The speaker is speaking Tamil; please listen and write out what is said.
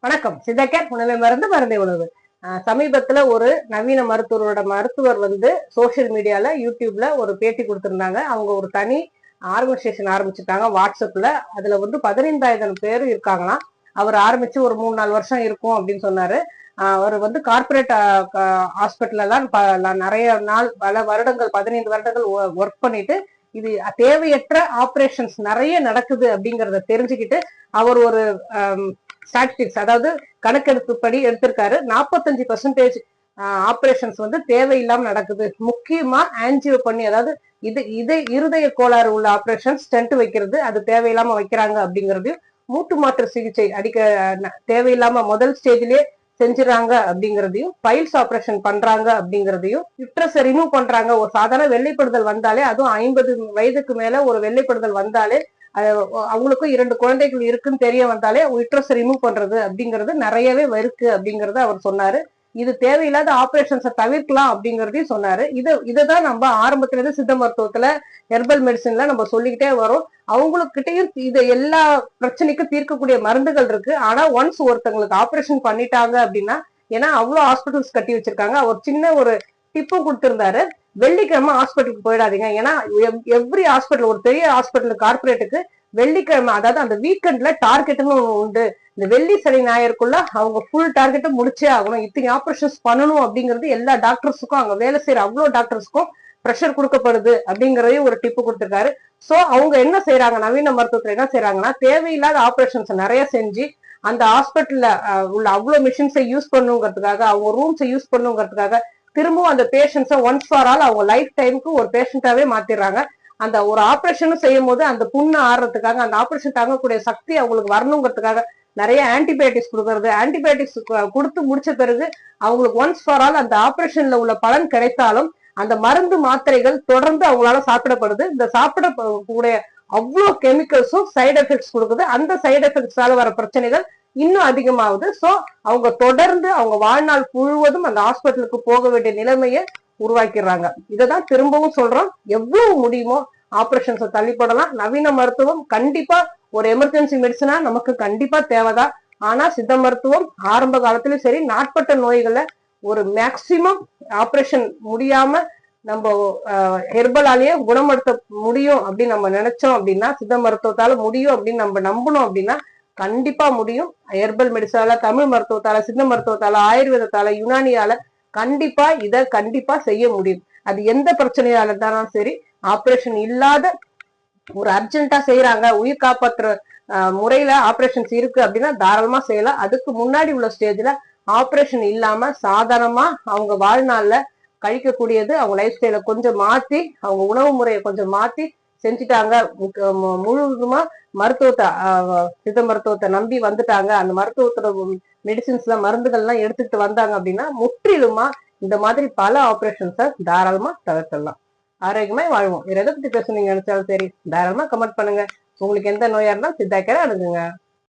வணக்கம். சித்தக்கேர் உணவை மருந்து மருந்தை உணவு. சமீபத்துல ஒரு நவீன மருத்துவர் சோசியல் மீடியால யூடியூப்ல ஒரு பேட்டி கொடுத்திருந்தாங்க. அவங்க ஒரு தனி ஆர்கனைசேஷன் ஆரம்பிச்சுட்டாங்க வாட்ஸ்அப்ல. அதுல 15,000 பேர் இருக்காங்களாம். அவர் ஆரம்பிச்சு ஒரு 3-4 வருஷம் இருக்கும் அப்படின்னு சொன்னாரு. அவர் கார்பரேட் ஹாஸ்பிட்டல் எல்லாம் நிறைய நாள் பல வருடங்கள் 15 வருடங்கள் ஒர்க் பண்ணிட்டு இது தேவையற்ற ஆபரேஷன்ஸ் நிறைய நடக்குது அப்படிங்கறத தெரிஞ்சுக்கிட்டு அவர் ஒரு ஸ்டாட்டிஸ்டிக்ஸ், அதாவது கணக்கெடுப்புப்படி எடுத்திருக்காரு. 45% ஆபரேஷன்ஸ் தேவையில்லாம நடக்குது. முக்கியமா ஆன்ஜியோ பண்ணி, அதாவது இருதய கோளாறு உள்ள ஆபரேஷன், ஸ்டென்ட் வைக்கிறது அது தேவையில்லாம வைக்கிறாங்க அப்படிங்கறதையும், மூட்டு மாற்று சிகிச்சை தேவையில்லாம முதல் ஸ்டேஜ்லயே செஞ்சுறாங்க அப்படிங்கறதையும், பைல்ஸ் ஆபரேஷன் பண்றாங்க அப்படிங்கறதையும், யுட்ரஸை ரிமூவ் பண்றாங்க. ஒரு சாதாரண வெள்ளைப்படுதல் வந்தாலே, அதுவும் 50 வயதுக்கு மேல ஒரு வெள்ளைப்படுதல் வந்தாலே, அவங்களுக்கும் 2 குழந்தைகள் இருக்குன்னு தெரிய வந்தாலே யுட்ரஸ் ரிமூவ் பண்றது அப்படிங்கிறது நிறையவே இருக்கு அப்படிங்கறத அவர் சொன்னாரு. இது தேவையில்லாத ஆபரேஷன்ஸை தவிர்க்கலாம் அப்படிங்கறதையும் சொன்னாரு. இதைதான் நம்ம ஆரம்பத்துல இருந்து சித்த மருத்துவத்துல, ஹெர்பல் மெடிசின்ல நம்ம சொல்லிக்கிட்டே வரோம். அவங்களுக்கிட்டையும் இது எல்லா பிரச்சனைக்கும் தீர்க்கக்கூடிய மருந்துகள் இருக்கு. ஆனா ஒன்ஸ் ஒருத்தங்களுக்கு ஆபரேஷன் பண்ணிட்டாங்க அப்படின்னா, ஏன்னா அவ்வளவு ஹாஸ்பிட்டல்ஸ் கட்டி வச்சிருக்காங்க. அவர் சின்ன ஒரு டிப்பும் கொடுத்திருந்தாரு. வெள்ளிக்கிழமை ஹாஸ்பிட்டலுக்கு போயிடாதீங்க. ஏன்னா எவ்ரி ஹாஸ்பிட்டல், ஒரு பெரிய ஹாஸ்பிட்டல் கார்பரேட்டுக்கு வெள்ளிக்கிழமை, அதாவது அந்த வீக்கெண்ட்ல டார்கெட்னு உண்டு. இந்த வெள்ளி சனி ஞாயிறுக்குள்ள அவங்க ஃபுல் டார்கெட்டை முடிச்சே ஆகணும், இத்தனை ஆபரேஷன்ஸ் பண்ணணும் அப்படிங்கிறது எல்லா டாக்டர்ஸுக்கும், அங்க வேலை செய்யற அவ்வளவு டாக்டர்ஸுக்கும் ப்ரெஷர் கொடுக்கப்படுது அப்படிங்கறதையும் ஒரு டிப்பு கொடுத்திருக்காரு. சோ அவங்க என்ன செய்யறாங்க, நவீன மருத்துவத்துல என்ன செய்யறாங்கன்னா, தேவையில்லாத ஆபரேஷன்ஸ் நிறைய செஞ்சு அந்த ஹாஸ்பிட்டல்ல உள்ள அவ்வளவு மிஷின்ஸை யூஸ் பண்ணுங்கிறதுக்காக, அவங்க ரூம்ஸை யூஸ் பண்ணுங்கிறதுக்காக, திரும்பவும் அந்த பேஷண்ட்ஸை ஒன்ஸ் ஃபார் ஆல் அவங்க லைஃப் டைமுக்கு ஒரு பேஷண்டாவே மாத்திடுறாங்க. அந்த ஒரு ஆபரேஷன் செய்யும் போது அந்த புண்ணு ஆடுறதுக்காக, அந்த ஆபரேஷன் தாங்கக்கூடிய சக்தி அவங்களுக்கு வரணுங்கிறதுக்காக நிறைய ஆன்டிபயோட்டிக்ஸ் கொடுக்கறது. ஆன்டிபயோட்டிக்ஸ் கொடுத்து முடிச்ச பிறகு அவங்களுக்கு ஒன்ஸ் ஃபார் ஆல் அந்த ஆபரேஷன்ல உள்ள பலன் கிடைத்தாலும் அந்த மருந்து மாத்திரைகள் தொடர்ந்து அவங்களால சாப்பிடப்படுது. இந்த சாப்பிடக்கூடிய அவ்வளவு கெமிக்கல்ஸும் சைடு எஃபெக்ட்ஸ் கொடுக்குது. அந்த சைடு எஃபெக்ட்ஸால வர பிரச்சனைகள் இன்னும் அதிகமாகுது. சோ அவங்க தொடர்ந்து அவங்க வாழ்நாள் முழுவதும் அந்த ஹாஸ்பிட்டலுக்கு போக வேண்டிய நிலைமையை உருவாக்கிடுறாங்க. இதைதான் திரும்பவும் சொல்றோம், எவ்வளவு முடியுமோ ஆபரேஷன்ஸை தள்ளிப்படலாம். நவீன மருத்துவம் கண்டிப்பா ஒரு எமர்ஜென்சி மெடிசனா நமக்கு கண்டிப்பா தேவைதான். ஆனா சித்த மருத்துவம் ஆரம்ப காலத்திலயும் சரி, நாட்பட்ட நோய்களை ஒரு மேக்சிமம் ஆபரேஷன் முடியாம நம்ம ஹெர்பலாலேயே குணப்படுத்த முடியும் அப்படின்னு நம்ம நினைச்சோம் அப்படின்னா, சித்த மருத்துவத்தால முடியும் அப்படின்னு நம்ம நம்பணும் அப்படின்னா கண்டிப்பா முடியும். ஹெர்பல் மெடிசனால, தமிழ் மருத்துவத்தால, சித்த மருத்துவத்தால, ஆயுர்வேதத்தால, யுனானியால கண்டிப்பா செய்ய முடியும். அது எந்த பிரச்சனையால இருந்தாலும் சரி, ஆபரேஷன் இல்லாத ஒரு அர்ஜென்டா செய்யறாங்க, உயிர் காப்பாற்றுற முறையில ஆபரேஷன்ஸ் இருக்கு அப்படின்னா தாராளமா செய்யலாம். அதுக்கு முன்னாடி உள்ள ஸ்டேஜ்ல ஆபரேஷன் இல்லாம சாதாரணமா அவங்க வாழ்நாள்ல கழிக்கக்கூடியது, அவங்க லைஃப் ஸ்டைல கொஞ்சம் மாத்தி, அவங்க உணவு முறையை கொஞ்சம் மாத்தி செஞ்சுட்டாங்க, முழுவதுமா மருத்துவத்தை சித்த மருத்துவத்தை நம்பி வந்துட்டாங்க, அந்த மருத்துவத்தோட மெடிசின்ஸ்ல மருந்துகள்லாம் எடுத்துக்கிட்டு வந்தாங்க அப்படின்னா முற்றிலுமா இந்த மாதிரி பல ஆபரேஷன்ஸை தாராளமா தவிர்த்திடலாம். ஆரோக்கியமா வாழ்வோம். வேற எதை பத்தி பேச நீங்க நினைச்சாலும் சரி, தாராளமா கமெண்ட் பண்ணுங்க. உங்களுக்கு எந்த நோயா இருந்தாலும் சித்தாக்கரை அணுகுங்க.